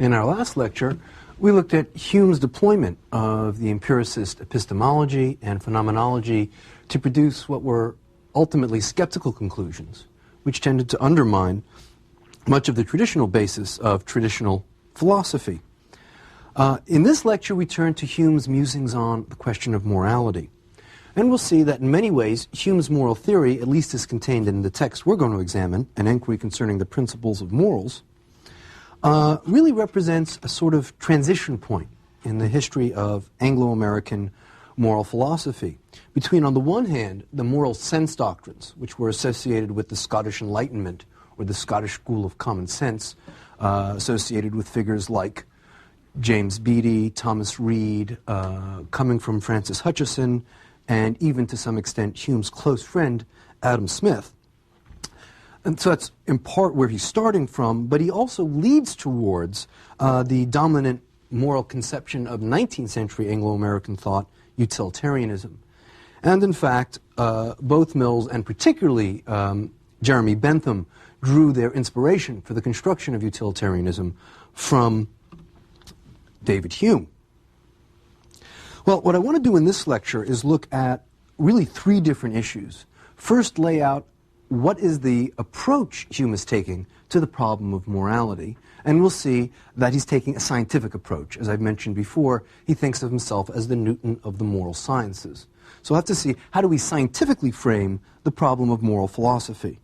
In our last lecture, we looked at Hume's deployment of the empiricist epistemology and phenomenology to produce what were ultimately skeptical conclusions, which tended to undermine much of the traditional basis of traditional philosophy. In this lecture, we turn to Hume's musings on the question of morality. And we'll see that in many ways, Hume's moral theory, at least as contained in the text we're going to examine, An Enquiry Concerning the Principles of Morals, really represents a sort of transition point in the history of Anglo-American moral philosophy between, on the one hand, the moral sense doctrines, which were associated with the Scottish Enlightenment or the Scottish school of common sense, associated with figures like James Beattie, Thomas Reid, coming from Francis Hutcheson, and even to some extent Hume's close friend, Adam Smith. And so that's in part where he's starting from, but he also leads towards the dominant moral conception of 19th century Anglo-American thought, utilitarianism. And in fact, both Mills and particularly Jeremy Bentham drew their inspiration for the construction of utilitarianism from David Hume. Well, what I want to do in this lecture is look at really three different issues. First, lay out what is the approach Hume is taking to the problem of morality, and we'll see that he's taking a scientific approach. As I've mentioned before, he thinks of himself as the Newton of the moral sciences. So we'll have to see, how do we scientifically frame the problem of moral philosophy?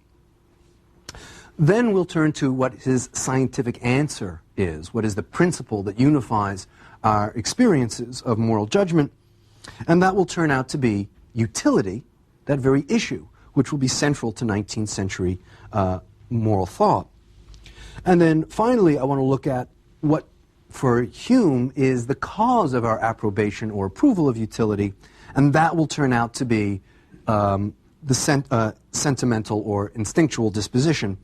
Then we'll turn to what his scientific answer is, what is the principle that unifies our experiences of moral judgment, and that will turn out to be utility, that very issue, which will be central to 19th century moral thought. And then finally, I want to look at what, for Hume, is the cause of our approbation or approval of utility, and that will turn out to be the sentimental or instinctual disposition,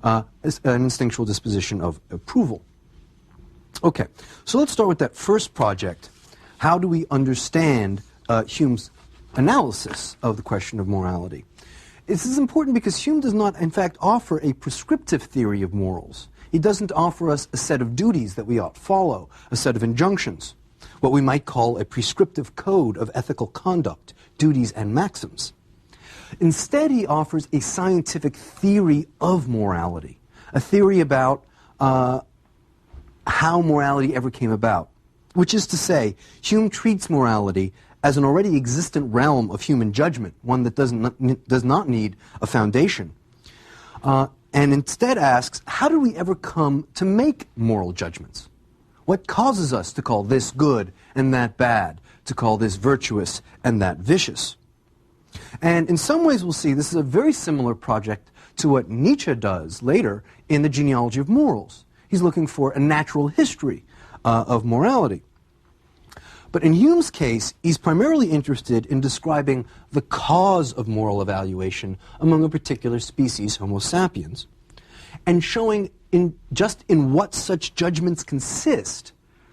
an instinctual disposition of approval. Okay, so let's start with that first project. How do we understand Hume's analysis of the question of morality? This is important because Hume does not, in fact, offer a prescriptive theory of morals. He doesn't offer us a set of duties that we ought follow, a set of injunctions, what we might call a prescriptive code of ethical conduct, duties and maxims. Instead, he offers a scientific theory of morality, a theory about how morality ever came about, which is to say, Hume treats morality as an already existent realm of human judgment, one that does not need a foundation, and instead asks, how did we ever come to make moral judgments? What causes us to call this good and that bad, to call this virtuous and that vicious? And in some ways we'll see this is a very similar project to what Nietzsche does later in The Genealogy of Morals. He's looking for a natural history of morality. But in Hume's case, he's primarily interested in describing the cause of moral evaluation among a particular species, Homo sapiens, and showing just in what such judgments consist,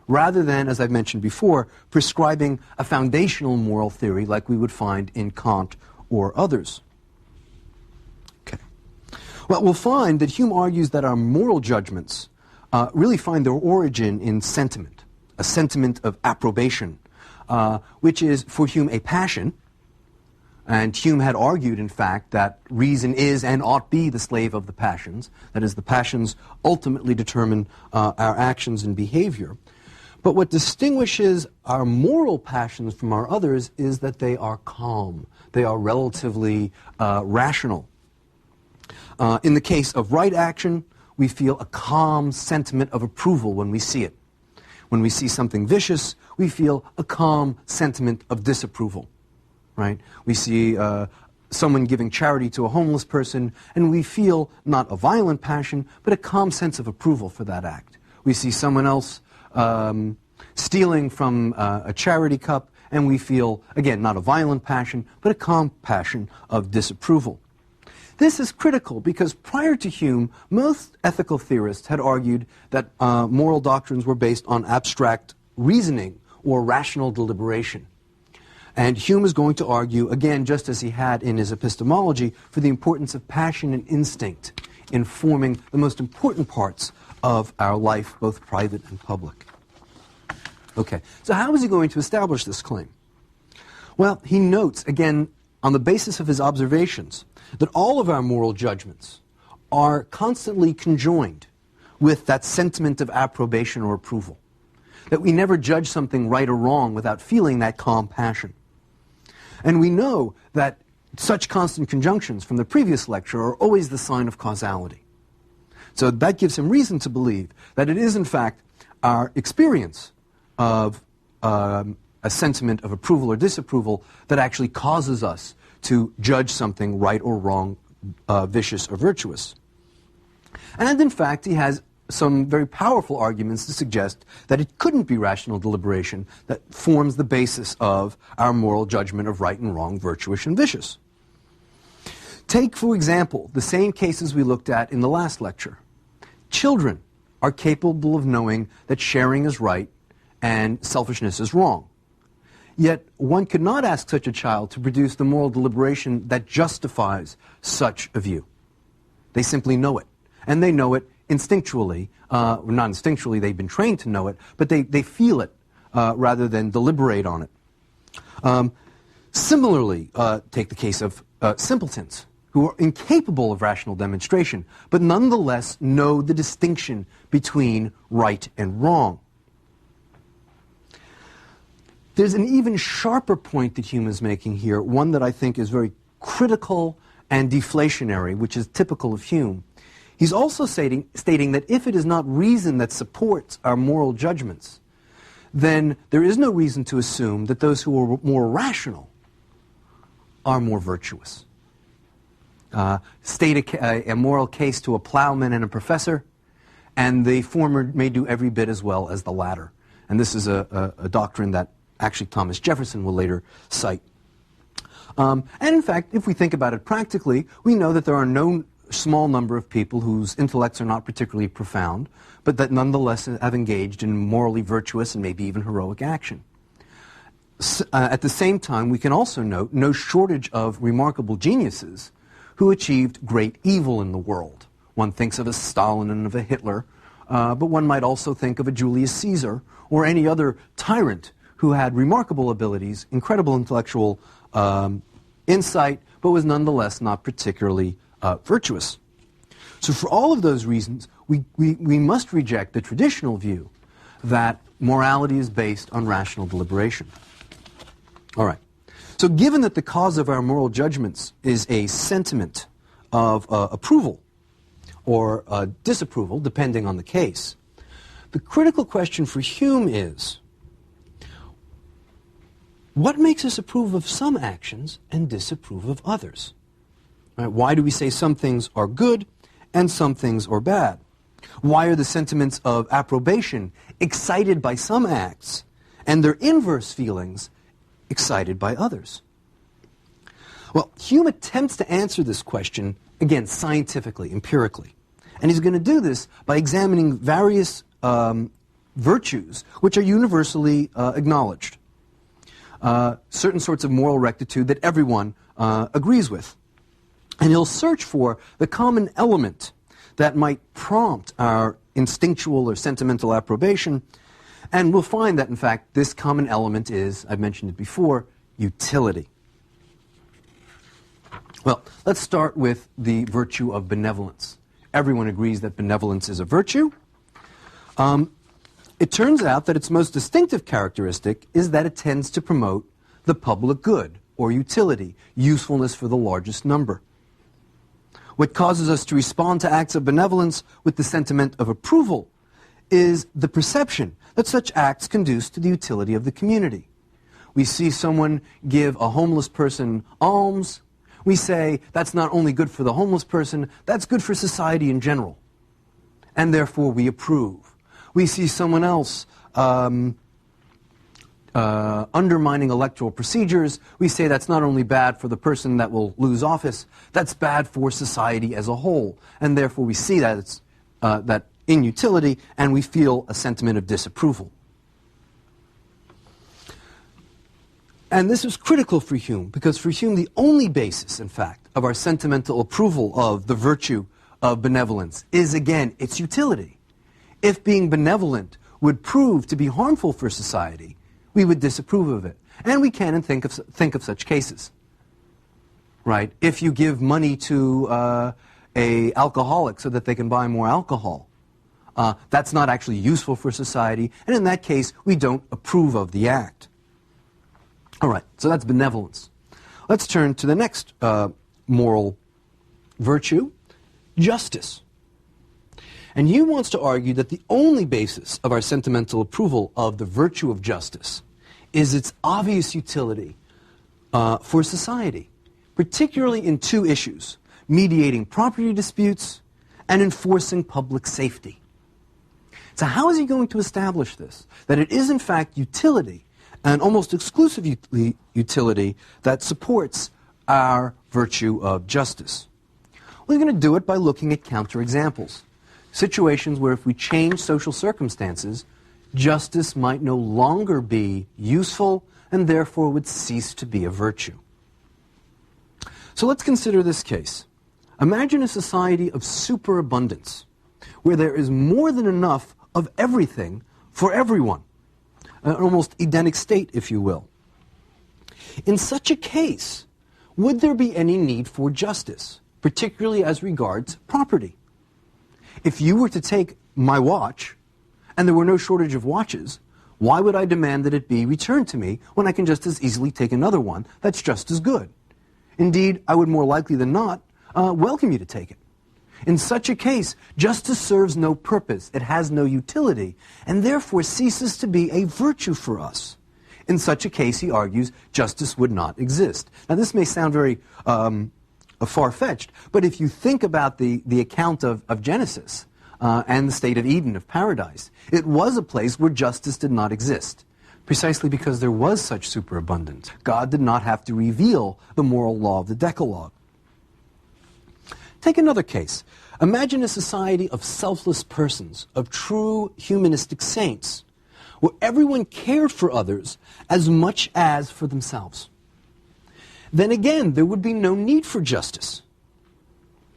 rather than, as I've mentioned before, prescribing a foundational moral theory like we would find in Kant or others. Okay. Well, we'll find that Hume argues that our moral judgments really find their origin in sentiment, a sentiment of approbation, which is for Hume a passion. And Hume had argued, in fact, that reason is and ought be the slave of the passions. That is, the passions ultimately determine our actions and behavior. But what distinguishes our moral passions from our others is that they are calm. They are relatively rational. In the case of right action, we feel a calm sentiment of approval when we see it. When we see something vicious, we feel a calm sentiment of disapproval, right? We see someone giving charity to a homeless person, and we feel not a violent passion, but a calm sense of approval for that act. We see someone else stealing from a charity cup, and we feel, again, not a violent passion, but a calm passion of disapproval. This is critical because prior to Hume, most ethical theorists had argued that moral doctrines were based on abstract reasoning or rational deliberation. And Hume is going to argue, again, just as he had in his epistemology, for the importance of passion and instinct informing the most important parts of our life, both private and public. Okay, so how is he going to establish this claim? Well, he notes, again, on the basis of his observations, that all of our moral judgments are constantly conjoined with that sentiment of approbation or approval. That we never judge something right or wrong without feeling that calm passion. And we know that such constant conjunctions from the previous lecture are always the sign of causality. So that gives him reason to believe that it is, in fact, our experience of a sentiment of approval or disapproval that actually causes us to judge something right or wrong, vicious or virtuous. And in fact, he has some very powerful arguments to suggest that it couldn't be rational deliberation that forms the basis of our moral judgment of right and wrong, virtuous and vicious. Take, for example, the same cases we looked at in the last lecture. Children are capable of knowing that sharing is right and selfishness is wrong. Yet one could not ask such a child to produce the moral deliberation that justifies such a view. They simply know it. And they know it instinctually, not instinctually, they've been trained to know it, but they feel it rather than deliberate on it. Similarly, take the case of simpletons who are incapable of rational demonstration, but nonetheless know the distinction between right and wrong. There's an even sharper point that Hume is making here, one that I think is very critical and deflationary, which is typical of Hume. He's also stating that if it is not reason that supports our moral judgments, then there is no reason to assume that those who are more rational are more virtuous. State a moral case to a plowman and a professor, and the former may do every bit as well as the latter. And this is a doctrine that actually Thomas Jefferson will later cite. And in fact, if we think about it practically, we know that there are no small number of people whose intellects are not particularly profound, but that nonetheless have engaged in morally virtuous and maybe even heroic action. At the same time, we can also note no shortage of remarkable geniuses who achieved great evil in the world. One thinks of a Stalin and of a Hitler, but one might also think of a Julius Caesar or any other tyrant who had remarkable abilities, incredible intellectual insight, but was nonetheless not particularly virtuous. So for all of those reasons, we must reject the traditional view that morality is based on rational deliberation. All right. So given that the cause of our moral judgments is a sentiment of approval or disapproval, depending on the case, the critical question for Hume is, what makes us approve of some actions and disapprove of others? Right? Why do we say some things are good and some things are bad? Why are the sentiments of approbation excited by some acts and their inverse feelings excited by others? Well, Hume attempts to answer this question, again, scientifically, empirically. And he's going to do this by examining various virtues which are universally acknowledged. Certain sorts of moral rectitude that everyone agrees with. And he'll search for the common element that might prompt our instinctual or sentimental approbation, and we'll find that, in fact, this common element is, I've mentioned it before, utility. Well, let's start with the virtue of benevolence. Everyone agrees that benevolence is a virtue. It turns out that its most distinctive characteristic is that it tends to promote the public good, or utility, usefulness for the largest number. What causes us to respond to acts of benevolence with the sentiment of approval is the perception that such acts conduce to the utility of the community. We see someone give a homeless person alms. We say, that's not only good for the homeless person, that's good for society in general. And therefore we approve. We see someone else undermining electoral procedures. We say that's not only bad for the person that will lose office, that's bad for society as a whole. And therefore we see that it's that inutility, and we feel a sentiment of disapproval. And this is critical for Hume, because for Hume the only basis, in fact, of our sentimental approval of the virtue of benevolence is, again, its utility. If being benevolent would prove to be harmful for society, we would disapprove of it. And we can think of such cases. Right? If you give money to a alcoholic so that they can buy more alcohol, that's not actually useful for society, and in that case, we don't approve of the act. All right, so that's benevolence. Let's turn to the next moral virtue, justice. And Hume wants to argue that the only basis of our sentimental approval of the virtue of justice is its obvious utility for society, particularly in two issues: mediating property disputes and enforcing public safety. So how is he going to establish this? That it is in fact utility, and almost exclusive utility, that supports our virtue of justice. We're going to do it by looking at counterexamples. Situations where if we change social circumstances, justice might no longer be useful and therefore would cease to be a virtue. So let's consider this case. Imagine a society of superabundance, where there is more than enough of everything for everyone. An almost Edenic state, if you will. In such a case, would there be any need for justice, particularly as regards property? If you were to take my watch, and there were no shortage of watches, why would I demand that it be returned to me when I can just as easily take another one that's just as good? Indeed, I would more likely than not welcome you to take it. In such a case, justice serves no purpose, it has no utility, and therefore ceases to be a virtue for us. In such a case, he argues, justice would not exist. Now this may sound very far-fetched, but if you think about the account of Genesis and the state of Eden, of paradise, it was a place where justice did not exist, precisely because there was such superabundance. God did not have to reveal the moral law of the Decalogue. Take another case. Imagine a society of selfless persons, of true humanistic saints, where everyone cared for others as much as for themselves. Then again, there would be no need for justice,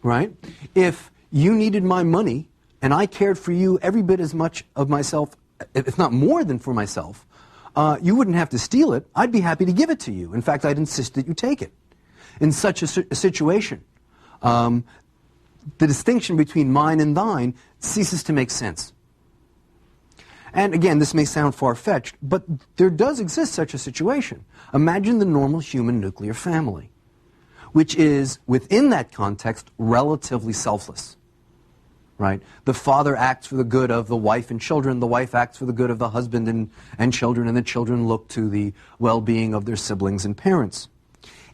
right? If you needed my money and I cared for you every bit as much of myself, if not more than for myself, you wouldn't have to steal it. I'd be happy to give it to you. In fact, I'd insist that you take it. In such a situation, the distinction between mine and thine ceases to make sense. And again, this may sound far-fetched, but there does exist such a situation. Imagine the normal human nuclear family, which is, within that context, relatively selfless. Right? The father acts for the good of the wife and children, the wife acts for the good of the husband and children, and the children look to the well-being of their siblings and parents.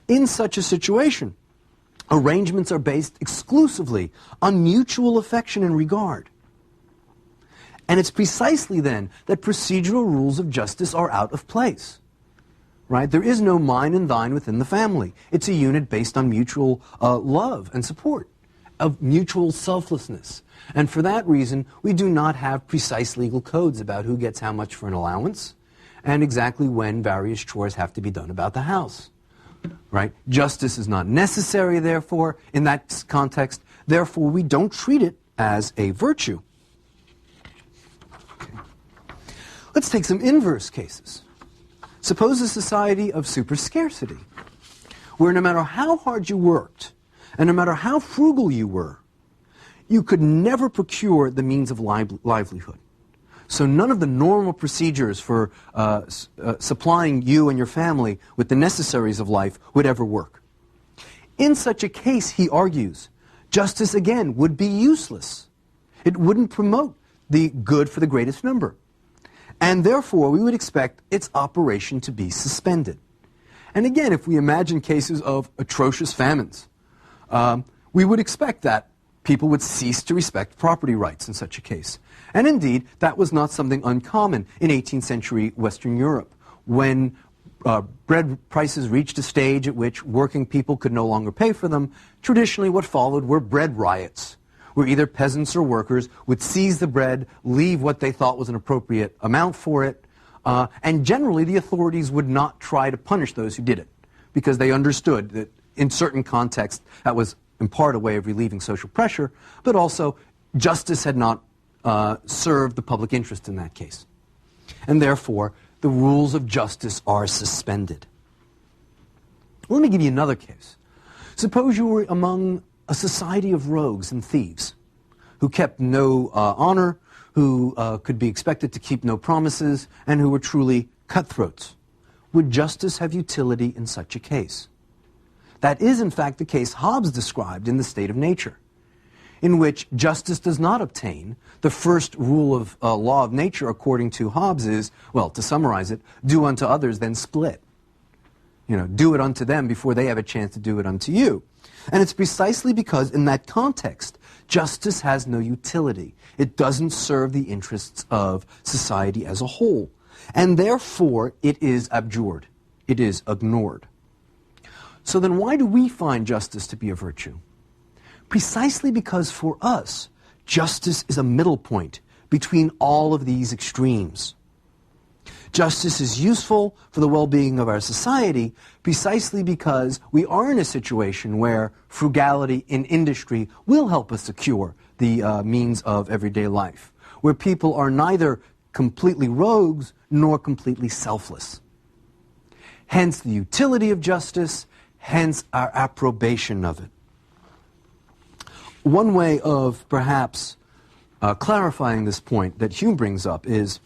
In such a situation, arrangements are based exclusively on mutual affection and regard. And it's precisely then that procedural rules of justice are out of place. Right? There is no mine and thine within the family. It's a unit based on mutual love and support, of mutual selflessness. And for that reason, we do not have precise legal codes about who gets how much for an allowance and exactly when various chores have to be done about the house. Right? Justice is not necessary, therefore, in that context. Therefore, we don't treat it as a virtue. Okay. Let's take some inverse cases. Suppose a society of super scarcity, where no matter how hard you worked, and no matter how frugal you were, you could never procure the means of livelihood. So none of the normal procedures for supplying you and your family with the necessaries of life would ever work. In such a case, he argues, justice again would be useless. It wouldn't promote the good for the greatest number. And therefore, we would expect its operation to be suspended. And again, if we imagine cases of atrocious famines, we would expect that people would cease to respect property rights in such a case. And indeed, that was not something uncommon in 18th century Western Europe, when bread prices reached a stage at which working people could no longer pay for them. Traditionally, what followed were bread riots, where either peasants or workers would seize the bread, leave what they thought was an appropriate amount for it, and generally the authorities would not try to punish those who did it, because they understood that in certain contexts that was in part a way of relieving social pressure, but also justice had not served the public interest in that case. And therefore, the rules of justice are suspended. Let me give you another case. Suppose you were among a society of rogues and thieves who kept no honor, who could be expected to keep no promises, and who were truly cutthroats. Would justice have utility in such a case? That is, in fact, the case Hobbes described in The State of Nature, in which justice does not obtain. The first rule of law of nature, according to Hobbes, is, well, to summarize it, do unto others, then split. You know, do it unto them before they have a chance to do it unto you. And it's precisely because in that context, justice has no utility. It doesn't serve the interests of society as a whole. And therefore, it is abjured. It is ignored. So then why do we find justice to be a virtue? Precisely because for us, justice is a middle point between all of these extremes. Justice is useful for the well-being of our society precisely because we are in a situation where frugality in industry will help us secure the means of everyday life, where people are neither completely rogues nor completely selfless. Hence the utility of justice, hence our approbation of it. One way of perhaps clarifying this point that Hume brings up is,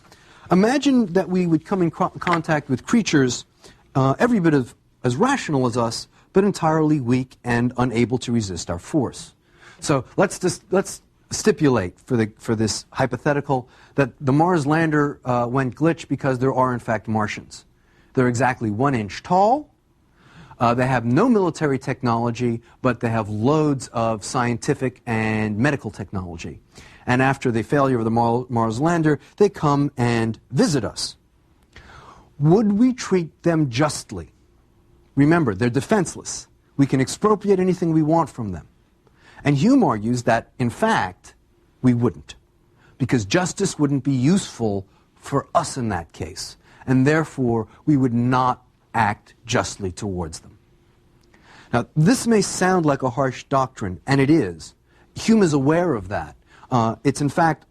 imagine that we would come in contact with creatures every bit as rational as us, but entirely weak and unable to resist our force. So let's stipulate for this hypothetical that the Mars lander went glitch because there are in fact Martians. They're exactly 1 inch tall. They have no military technology, but they have loads of scientific and medical technology. And after the failure of the Mars lander, they come and visit us. Would we treat them justly? Remember, they're defenseless. We can expropriate anything we want from them. And Hume argues that, in fact, we wouldn't, because justice wouldn't be useful for us in that case, and therefore we would not act justly towards them. Now, this may sound like a harsh doctrine, and it is. Hume is aware of that. It's in fact,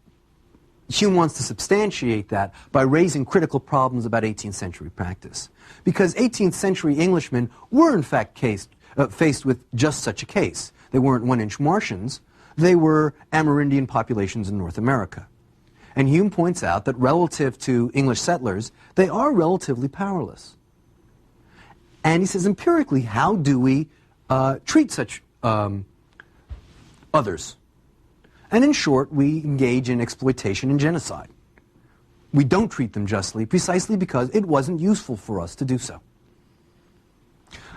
Hume wants to substantiate that by raising critical problems about 18th century practice. Because 18th century Englishmen were in fact faced with just such a case. They weren't 1 inch Martians, they were Amerindian populations in North America. And Hume points out that relative to English settlers, they are relatively powerless. And he says, empirically, how do we treat such others? And in short, we engage in exploitation and genocide. We don't treat them justly precisely because it wasn't useful for us to do so.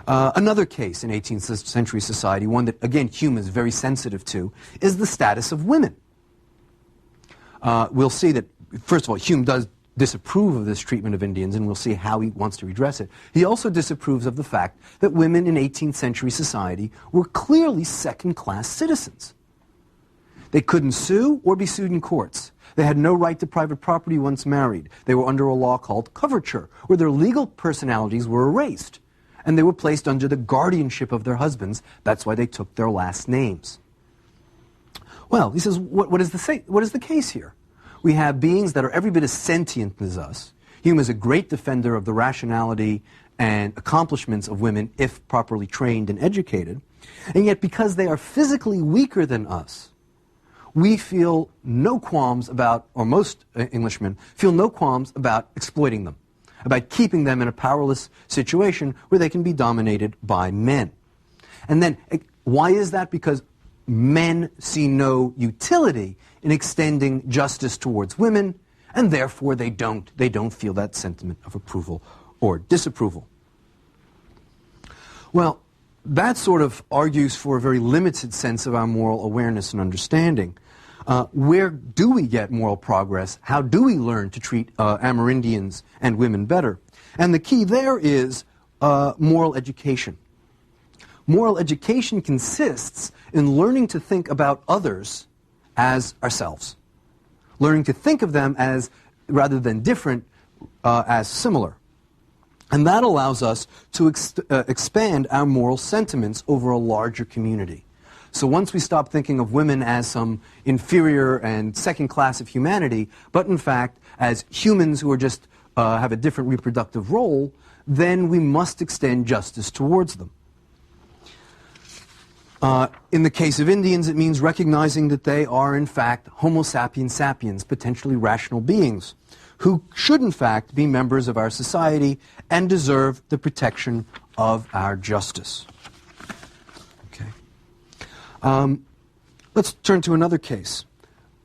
Another case in 18th century society, one that, again, Hume is very sensitive to, is the status of women. We'll see that, first of all, Hume does disapprove of this treatment of Indians, and we'll see how he wants to redress it. He also disapproves of the fact that women in 18th century society were clearly second-class citizens. They couldn't sue or be sued in courts. They had no right to private property once married. They were under a law called coverture, where their legal personalities were erased, and they were placed under the guardianship of their husbands. That's why they took their last names. Well, he says, what is the case here? We have beings that are every bit as sentient as us. Hume is a great defender of the rationality and accomplishments of women if properly trained and educated. And yet, because they are physically weaker than us, we feel no qualms about, or most Englishmen feel no qualms about exploiting them, about keeping them in a powerless situation where they can be dominated by men. And then, why is that? Because men see no utility in extending justice towards women, and therefore they don't feel that sentiment of approval or disapproval. Well, that sort of argues for a very limited sense of our moral awareness and understanding. Where do we get moral progress? How do we learn to treat Amerindians and women better? And the key there is moral education. Moral education consists in learning to think about others as ourselves. Learning to think of them as, rather than different, as similar. And that allows us to expand our moral sentiments over a larger community. So once we stop thinking of women as some inferior and second class of humanity, but in fact as humans who are just have a different reproductive role, then we must extend justice towards them. In the case of Indians, it means recognizing that they are, in fact, Homo sapiens sapiens, potentially rational beings, who should, in fact, be members of our society and deserve the protection of our justice. Okay. Let's turn to another case,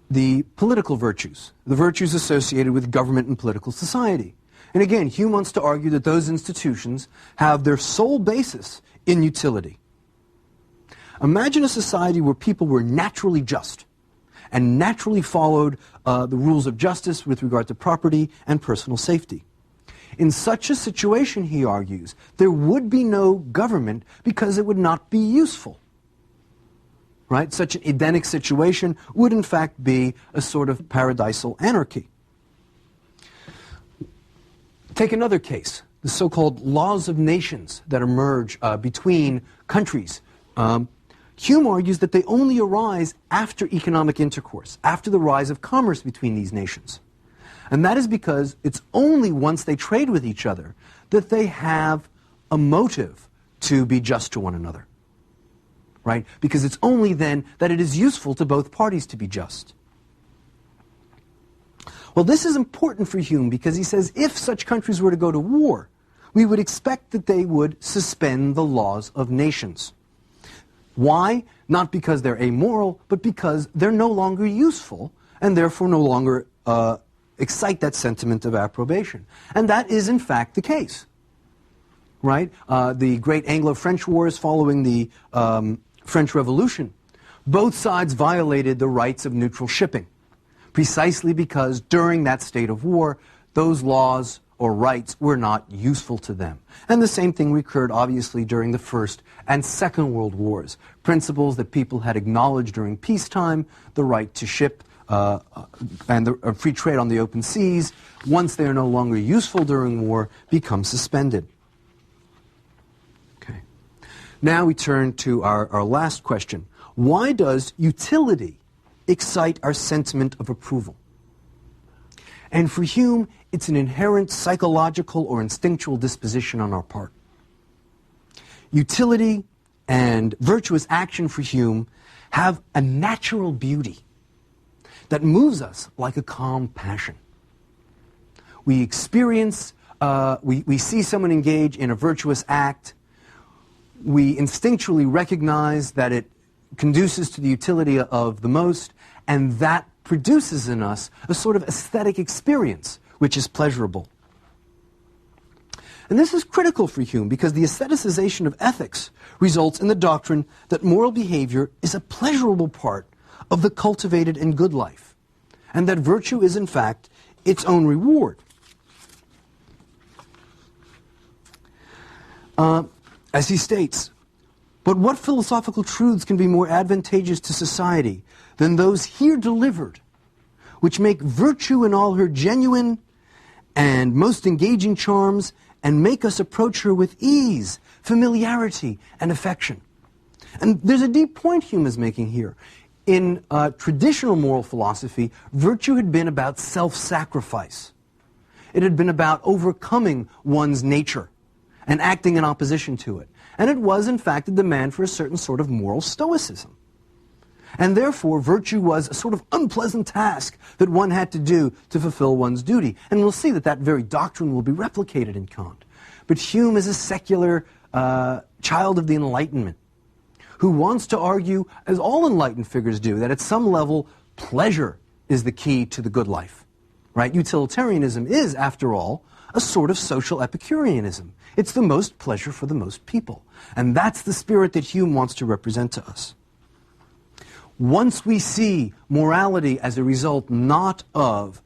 the political virtues, the virtues associated with government and political society. And again, Hume wants to argue that those institutions have their sole basis in utility. Imagine a society where people were naturally just and naturally followed the rules of justice with regard to property and personal safety. In such a situation, he argues, there would be no government because it would not be useful. Right? Such an Edenic situation would in fact be a sort of paradisal anarchy. Take another case, the so-called laws of nations that emerge between countries. Hume argues that they only arise after economic intercourse, after the rise of commerce between these nations. And that is because it's only once they trade with each other that they have a motive to be just to one another. Right? Because it's only then that it is useful to both parties to be just. Well, this is important for Hume because he says if such countries were to go to war, we would expect that they would suspend the laws of nations. Why? Not because they're amoral, but because they're no longer useful and therefore no longer excite that sentiment of approbation. And that is in fact the case. Right? The great Anglo-French wars following the French Revolution, both sides violated the rights of neutral shipping, precisely because during that state of war, those laws or rights were not useful to them. And the same thing recurred, obviously, during the First and Second World Wars. Principles that people had acknowledged during peacetime, the right to ship and the free trade on the open seas, once they are no longer useful during war, become suspended. Okay. Now we turn to our last question. Why does utility excite our sentiment of approval? And for Hume, it's an inherent psychological or instinctual disposition on our part. Utility and virtuous action for Hume have a natural beauty that moves us like a calm passion. We experience, we see someone engage in a virtuous act, we instinctually recognize that it conduces to the utility of the most, and that produces in us a sort of aesthetic experience which is pleasurable. And this is critical for Hume because the aestheticization of ethics results in the doctrine that moral behavior is a pleasurable part of the cultivated and good life, and that virtue is in fact its own reward. As he states, but what philosophical truths can be more advantageous to society than those here delivered, which make virtue in all her genuine and most engaging charms and make us approach her with ease, familiarity, and affection? And there's a deep point Hume is making here. In traditional moral philosophy, virtue had been about self-sacrifice. It had been about overcoming one's nature and acting in opposition to it. And it was, in fact, a demand for a certain sort of moral stoicism. And therefore, virtue was a sort of unpleasant task that one had to do to fulfill one's duty. And we'll see that that very doctrine will be replicated in Kant. But Hume is a secular child of the Enlightenment who wants to argue, as all enlightened figures do, that at some level, pleasure is the key to the good life. Right? Utilitarianism is, after all, a sort of social Epicureanism. It's the most pleasure for the most people. And that's the spirit that Hume wants to represent to us. Once we see morality as a result not of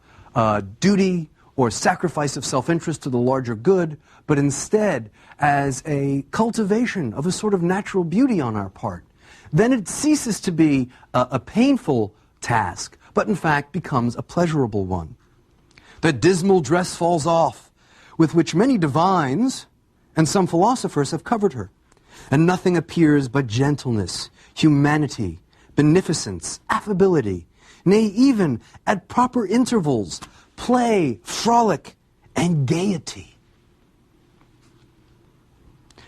duty or sacrifice of self-interest to the larger good, but instead as a cultivation of a sort of natural beauty on our part, then it ceases to be a painful task, but in fact becomes a pleasurable one. The dismal dress falls off, with which many divines and some philosophers have covered her. and nothing appears but gentleness, humanity, beneficence, affability, nay, even at proper intervals, play, frolic, and gaiety.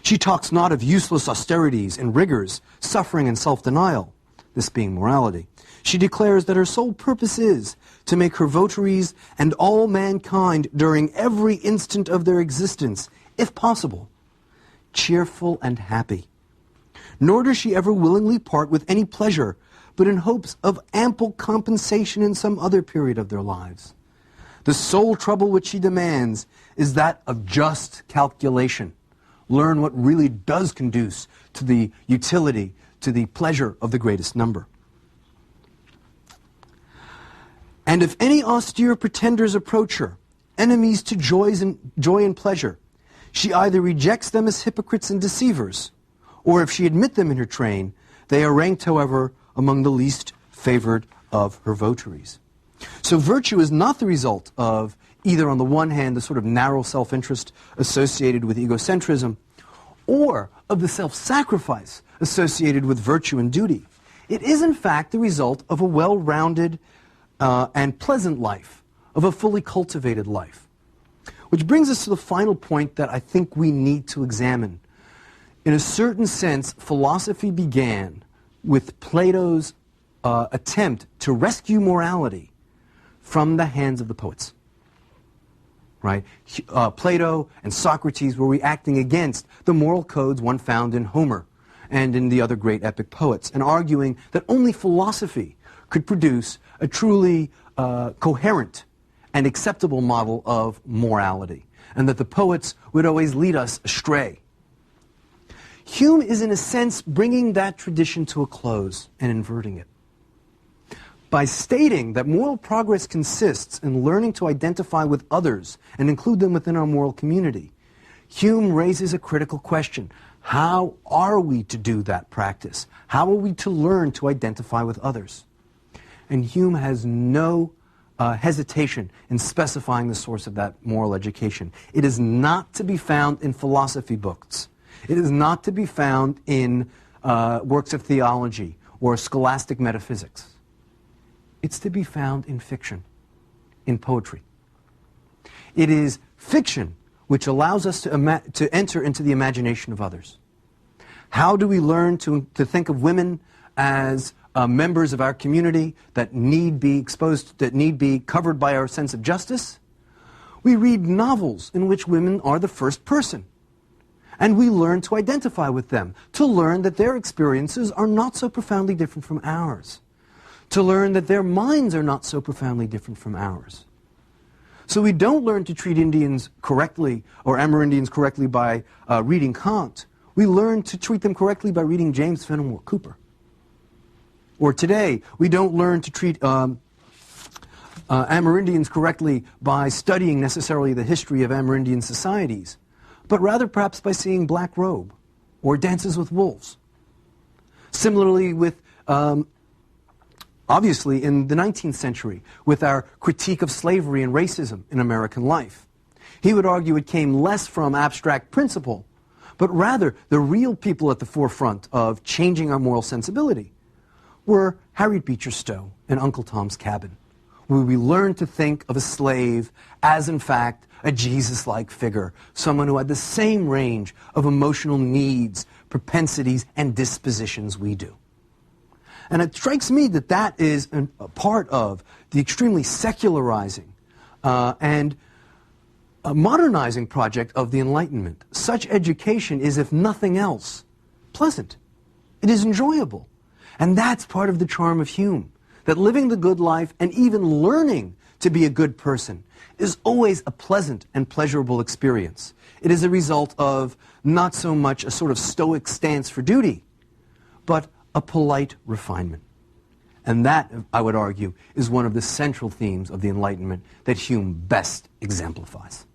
She talks not of useless austerities and rigors, suffering and self-denial, this being morality. She declares that her sole purpose is to make her votaries and all mankind during every instant of their existence, if possible, cheerful and happy. Nor does she ever willingly part with any pleasure, but in hopes of ample compensation in some other period of their lives. The sole trouble which she demands is that of just calculation. Learn what really does conduce to the utility, to the pleasure of the greatest number. And if any austere pretenders approach her, enemies to joy and pleasure, she either rejects them as hypocrites and deceivers, or if she admit them in her train, they are ranked, however, among the least favored of her votaries. So virtue is not the result of either, on the one hand, the sort of narrow self-interest associated with egocentrism, or of the self-sacrifice associated with virtue and duty. It is, in fact, the result of a well-rounded and pleasant life, of a fully cultivated life. Which brings us to the final point that I think we need to examine. In a certain sense, philosophy began with Plato's attempt to rescue morality from the hands of the poets. Right? Plato and Socrates were reacting against the moral codes one found in Homer and in the other great epic poets, and arguing that only philosophy could produce a truly coherent and acceptable model of morality, and that the poets would always lead us astray. Hume is, in a sense, bringing that tradition to a close and inverting it. By stating that moral progress consists in learning to identify with others and include them within our moral community, Hume raises a critical question. How are we to do that practice? How are we to learn to identify with others? And Hume has no hesitation in specifying the source of that moral education. It is not to be found in philosophy books. It is not to be found in works of theology or scholastic metaphysics. It's to be found in fiction, in poetry. It is fiction which allows us to enter into the imagination of others. How do we learn to think of women as members of our community that need be exposed, that need be covered by our sense of justice? We read novels in which women are the first person. And we learn to identify with them, to learn that their experiences are not so profoundly different from ours, to learn that their minds are not so profoundly different from ours. So we don't learn to treat Indians correctly, or Amerindians correctly, by reading Kant. We learn to treat them correctly by reading James Fenimore Cooper. Or today, we don't learn to treat Amerindians correctly by studying necessarily the history of Amerindian societies, but rather perhaps by seeing Black Robe or Dances with Wolves. Similarly with, obviously in the 19th century, with our critique of slavery and racism in American life. He would argue it came less from abstract principle, but rather the real people at the forefront of changing our moral sensibility were Harriet Beecher Stowe and Uncle Tom's Cabin, where we learned to think of a slave as, in fact, a Jesus-like figure, someone who had the same range of emotional needs, propensities, and dispositions we do. And it strikes me that that is a part of the extremely secularizing and modernizing project of the Enlightenment. Such education is, if nothing else, pleasant. It is enjoyable. And that's part of the charm of Hume, that living the good life and even learning to be a good person is always a pleasant and pleasurable experience. It is a result of not so much a sort of stoic stance for duty, but a polite refinement. And that, I would argue, is one of the central themes of the Enlightenment that Hume best exemplifies.